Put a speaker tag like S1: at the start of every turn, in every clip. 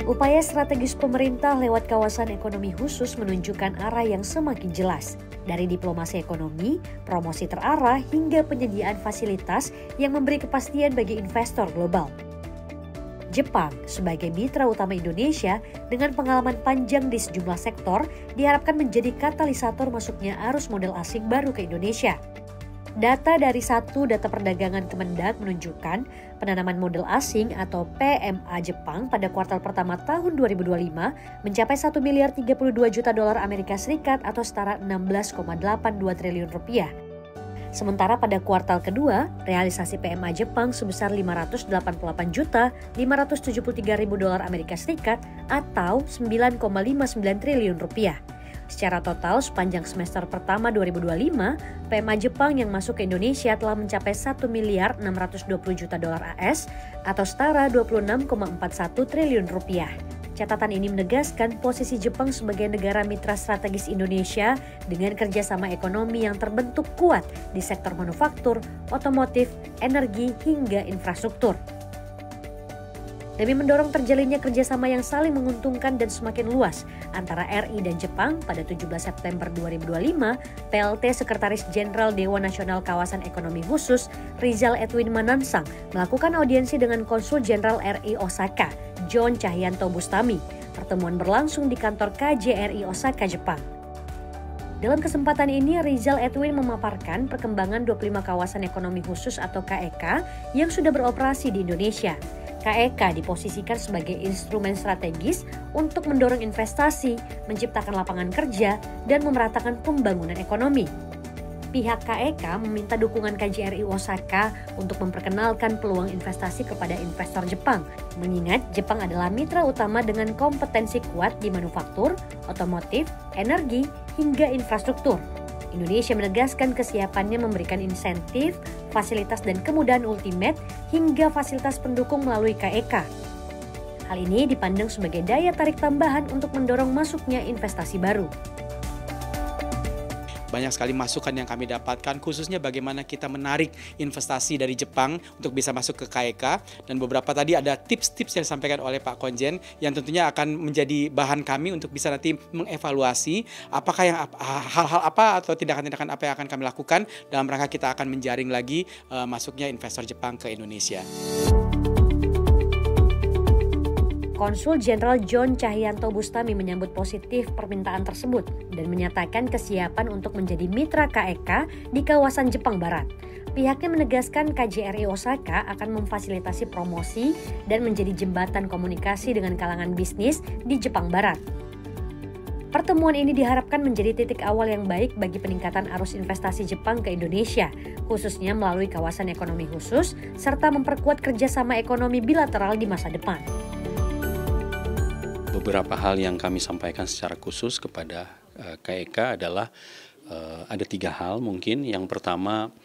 S1: Upaya strategis pemerintah lewat kawasan ekonomi khusus menunjukkan arah yang semakin jelas. Dari diplomasi ekonomi, promosi terarah hingga penyediaan fasilitas yang memberi kepastian bagi investor global. Jepang sebagai mitra utama Indonesia dengan pengalaman panjang di sejumlah sektor diharapkan menjadi katalisator masuknya arus modal asing baru ke Indonesia. Data dari Data Perdagangan Kemendag menunjukkan penanaman modal asing atau PMA Jepang pada kuartal pertama tahun 2025 mencapai 1 miliar 32 juta dolar Amerika Serikat atau setara 16,82 triliun rupiah. Sementara pada kuartal kedua, realisasi PMA Jepang sebesar 588 juta 573 ribu dolar Amerika Serikat atau 9,59 triliun rupiah. Secara total sepanjang semester pertama 2025, PMA Jepang yang masuk ke Indonesia telah mencapai 1 miliar 620 juta dolar AS atau setara 26,41 triliun rupiah. Catatan ini menegaskan posisi Jepang sebagai negara mitra strategis Indonesia dengan kerjasama ekonomi yang terbentuk kuat di sektor manufaktur, otomotif, energi, hingga infrastruktur. Demi mendorong terjalinnya kerjasama yang saling menguntungkan dan semakin luas antara RI dan Jepang, pada 17 September 2025, PLT Sekretaris Jenderal Dewan Nasional Kawasan Ekonomi Khusus Rizal Edwin Manansang melakukan audiensi dengan Konsul Jenderal RI Osaka, John Cahyanto Bustami. Pertemuan berlangsung di kantor KJRI Osaka, Jepang. Dalam kesempatan ini, Rizal Edwin memaparkan perkembangan 25 kawasan ekonomi khusus atau KEK yang sudah beroperasi di Indonesia. KEK diposisikan sebagai instrumen strategis untuk mendorong investasi, menciptakan lapangan kerja, dan memeratakan pembangunan ekonomi. Pihak KEK meminta dukungan KJRI Osaka untuk memperkenalkan peluang investasi kepada investor Jepang, mengingat Jepang adalah mitra utama dengan kompetensi kuat di manufaktur, otomotif, energi, hingga infrastruktur. Indonesia menegaskan kesiapannya memberikan insentif, fasilitas dan kemudahan ultimate hingga fasilitas pendukung melalui KEK. Hal ini dipandang sebagai daya tarik tambahan untuk mendorong masuknya investasi baru.
S2: Banyak sekali masukan yang kami dapatkan, khususnya bagaimana kita menarik investasi dari Jepang untuk bisa masuk ke KEK. Dan beberapa tadi ada tips-tips yang disampaikan oleh Pak Konjen yang tentunya akan menjadi bahan kami untuk bisa nanti mengevaluasi apakah hal-hal apa atau tindakan-tindakan apa yang akan kami lakukan dalam rangka kita akan menjaring lagi masuknya investor Jepang ke Indonesia.
S1: Konsul Jenderal John Cahyanto Bustami menyambut positif permintaan tersebut dan menyatakan kesiapan untuk menjadi mitra KEK di kawasan Jepang Barat. Pihaknya menegaskan KJRI Osaka akan memfasilitasi promosi dan menjadi jembatan komunikasi dengan kalangan bisnis di Jepang Barat. Pertemuan ini diharapkan menjadi titik awal yang baik bagi peningkatan arus investasi Jepang ke Indonesia, khususnya melalui kawasan ekonomi khusus, serta memperkuat kerjasama ekonomi bilateral di masa depan.
S3: Beberapa hal yang kami sampaikan secara khusus kepada KEK adalah ada 3 hal mungkin. Yang pertama,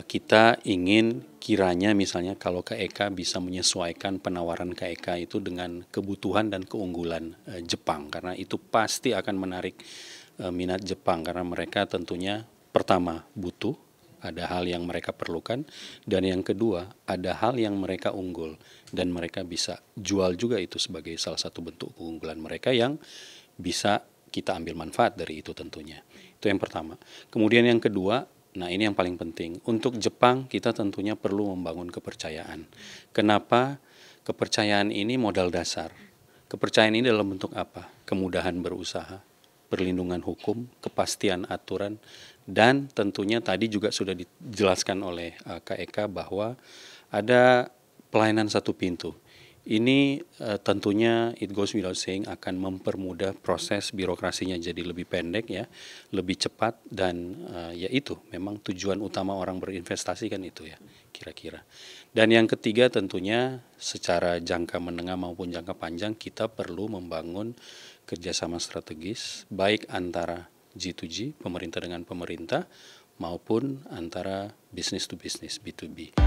S3: kita ingin kiranya misalnya kalau KEK bisa menyesuaikan penawaran KEK itu dengan kebutuhan dan keunggulan Jepang, karena itu pasti akan menarik minat Jepang karena mereka tentunya pertama butuh, ada hal yang mereka perlukan, dan yang kedua ada hal yang mereka unggul dan mereka bisa jual juga itu sebagai salah satu bentuk keunggulan mereka yang bisa kita ambil manfaat dari itu tentunya. Itu yang pertama. Kemudian yang kedua, nah ini yang paling penting, untuk Jepang kita tentunya perlu membangun kepercayaan. Kenapa? Kepercayaan ini modal dasar. Kepercayaan ini dalam bentuk apa? Kemudahan berusaha, perlindungan hukum, kepastian aturan, dan tentunya tadi juga sudah dijelaskan oleh KEK bahwa ada pelayanan satu pintu. Ini tentunya it goes without saying akan mempermudah proses birokrasinya jadi lebih pendek ya, lebih cepat, dan ya itu memang tujuan utama orang berinvestasi kan itu ya kira-kira. Dan yang ketiga tentunya secara jangka menengah maupun jangka panjang kita perlu membangun kerjasama strategis baik antara G2G, pemerintah dengan pemerintah, maupun antara business to business, B2B.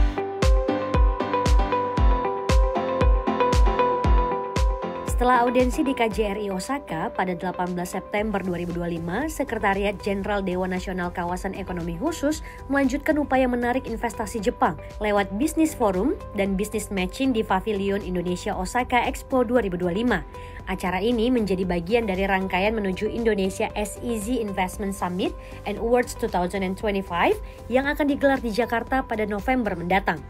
S1: Setelah audiensi di KJRI Osaka pada 18 September 2025, Sekretariat Jenderal Dewan Nasional Kawasan Ekonomi Khusus melanjutkan upaya menarik investasi Jepang lewat Business Forum dan Business Matching di Pavilion Indonesia Osaka Expo 2025. Acara ini menjadi bagian dari rangkaian menuju Indonesia SEZ Investment Summit and Awards 2025 yang akan digelar di Jakarta pada November mendatang.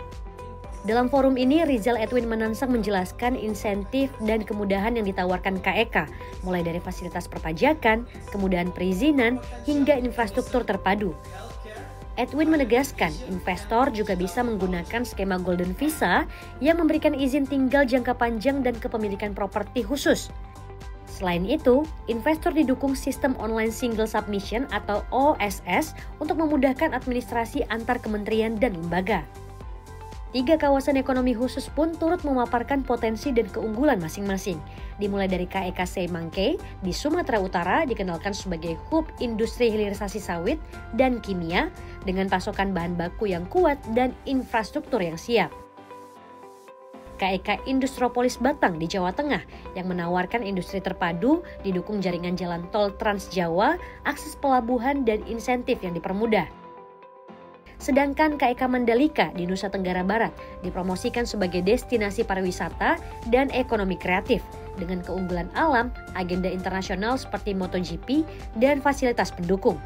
S1: Dalam forum ini, Rizal Edwin Manansang menjelaskan insentif dan kemudahan yang ditawarkan KEK, mulai dari fasilitas perpajakan, kemudahan perizinan, hingga infrastruktur terpadu. Edwin menegaskan, investor juga bisa menggunakan skema Golden Visa yang memberikan izin tinggal jangka panjang dan kepemilikan properti khusus. Selain itu, investor didukung sistem online single submission atau OSS untuk memudahkan administrasi antar kementerian dan lembaga. 3 kawasan ekonomi khusus pun turut memaparkan potensi dan keunggulan masing-masing. Dimulai dari KEK Semangke di Sumatera Utara dikenalkan sebagai hub industri hilirisasi sawit dan kimia dengan pasokan bahan baku yang kuat dan infrastruktur yang siap. KEK Industropolis Batang di Jawa Tengah yang menawarkan industri terpadu didukung jaringan jalan tol Trans Jawa, akses pelabuhan dan insentif yang dipermudah. Sedangkan KEK Mandalika di Nusa Tenggara Barat dipromosikan sebagai destinasi pariwisata dan ekonomi kreatif dengan keunggulan alam, agenda internasional seperti MotoGP, dan fasilitas pendukung.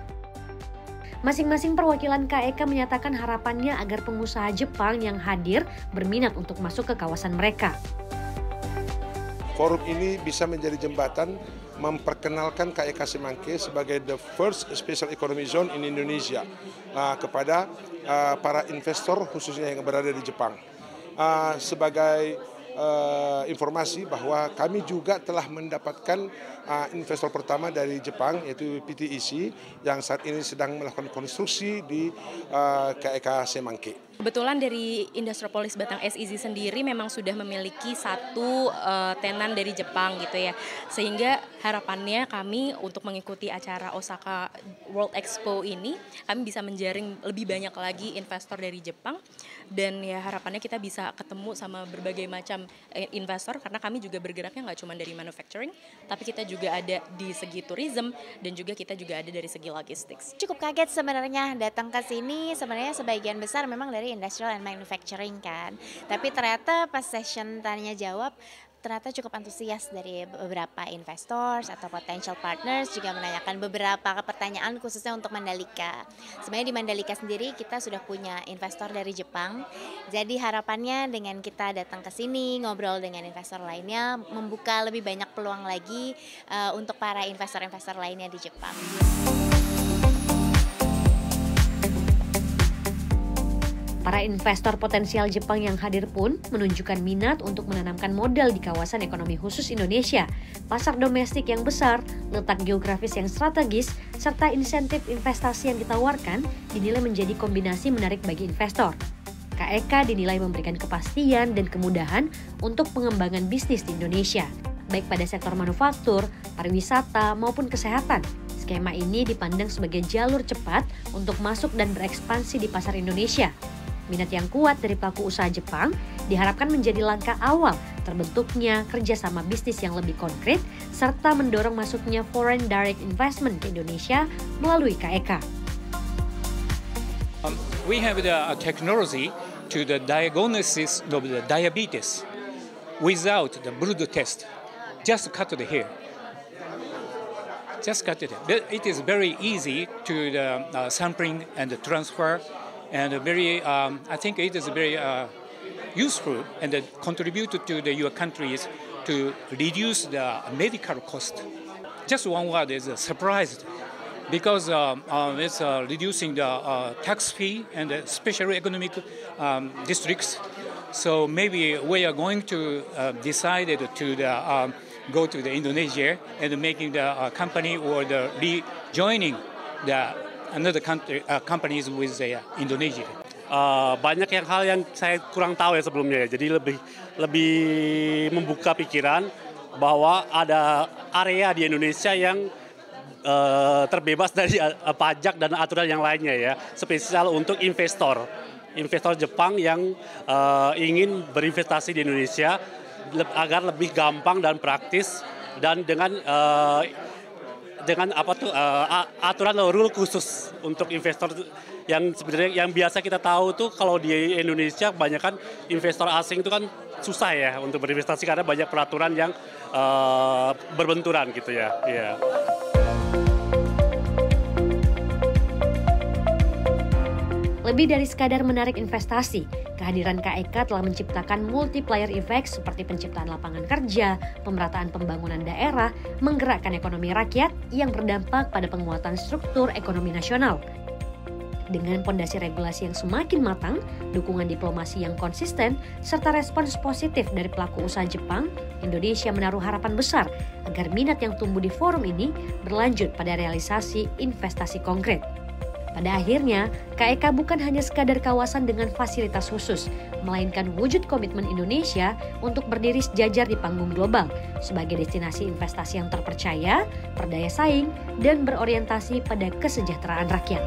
S1: Masing-masing perwakilan KEK menyatakan harapannya agar pengusaha Jepang yang hadir berminat untuk masuk ke kawasan mereka.
S4: Forum ini bisa menjadi jembatan memperkenalkan KEK Semangke sebagai the first special economic zone in Indonesia kepada para investor khususnya yang berada di Jepang. Sebagai informasi bahwa kami juga telah mendapatkan investor pertama dari Jepang yaitu PTEC yang saat ini sedang melakukan konstruksi di KEK Semangke.
S5: Kebetulan dari Industropolis Batang SEZ sendiri memang sudah memiliki satu tenan dari Jepang gitu ya. Sehingga harapannya kami untuk mengikuti acara Osaka World Expo ini, kami bisa menjaring lebih banyak lagi investor dari Jepang. Dan ya harapannya kita bisa ketemu sama berbagai macam investor karena kami juga bergeraknya nggak cuma dari manufacturing, tapi kita juga ada di segi tourism dan juga kita juga ada dari segi logistics.
S6: Cukup kaget sebenarnya datang ke sini, sebenarnya sebagian besar memang dari industrial and manufacturing kan. Tapi ternyata pas session tanya jawab, ternyata cukup antusias dari beberapa investors atau potential partners juga menanyakan beberapa pertanyaan khususnya untuk Mandalika. Sebenarnya di Mandalika sendiri kita sudah punya investor dari Jepang. Jadi harapannya dengan kita datang ke sini ngobrol dengan investor lainnya membuka lebih banyak peluang lagi untuk para investor-investor lainnya di Jepang.
S1: Para investor potensial Jepang yang hadir pun menunjukkan minat untuk menanamkan modal di kawasan ekonomi khusus Indonesia, pasar domestik yang besar, letak geografis yang strategis, serta insentif investasi yang ditawarkan dinilai menjadi kombinasi menarik bagi investor. KEK dinilai memberikan kepastian dan kemudahan untuk pengembangan bisnis di Indonesia, baik pada sektor manufaktur, pariwisata, maupun kesehatan. Skema ini dipandang sebagai jalur cepat untuk masuk dan berekspansi di pasar Indonesia. Minat yang kuat dari pelaku usaha Jepang diharapkan menjadi langkah awal terbentuknya kerjasama bisnis yang lebih konkret serta mendorong masuknya foreign direct investment ke Indonesia melalui KEK.
S7: We have the technology to the diagnosis of the diabetes without the blood test. Just cut the hair. Just cut it. It is very easy to the sampling and the transfer. And I think it is very useful and contribute to your countries to reduce the medical cost. Just one word is surprised, because it's reducing the tax fee and the special economic districts. So maybe we are going to decide to go to the Indonesia and making the company or the rejoining the another companies with Indonesia.
S8: Banyak hal yang saya kurang tahu ya sebelumnya, jadi lebih membuka pikiran bahwa ada area di Indonesia yang terbebas dari pajak dan aturan yang lainnya ya, spesial untuk investor Jepang yang ingin berinvestasi di Indonesia agar lebih gampang dan praktis dan dengan aturan rule khusus untuk investor yang sebenarnya yang biasa kita tahu tuh kalau di Indonesia kebanyakan investor asing itu kan susah ya untuk berinvestasi karena banyak peraturan yang berbenturan gitu ya. Yeah.
S1: Lebih dari sekadar menarik investasi, kehadiran KEK telah menciptakan multiplier effect seperti penciptaan lapangan kerja, pemerataan pembangunan daerah, menggerakkan ekonomi rakyat yang berdampak pada penguatan struktur ekonomi nasional. Dengan pondasi regulasi yang semakin matang, dukungan diplomasi yang konsisten, serta respons positif dari pelaku usaha Jepang, Indonesia menaruh harapan besar agar minat yang tumbuh di forum ini berlanjut pada realisasi investasi konkret. Pada akhirnya, KEK bukan hanya sekadar kawasan dengan fasilitas khusus, melainkan wujud komitmen Indonesia untuk berdiri sejajar di panggung global sebagai destinasi investasi yang terpercaya, berdaya saing, dan berorientasi pada kesejahteraan rakyat.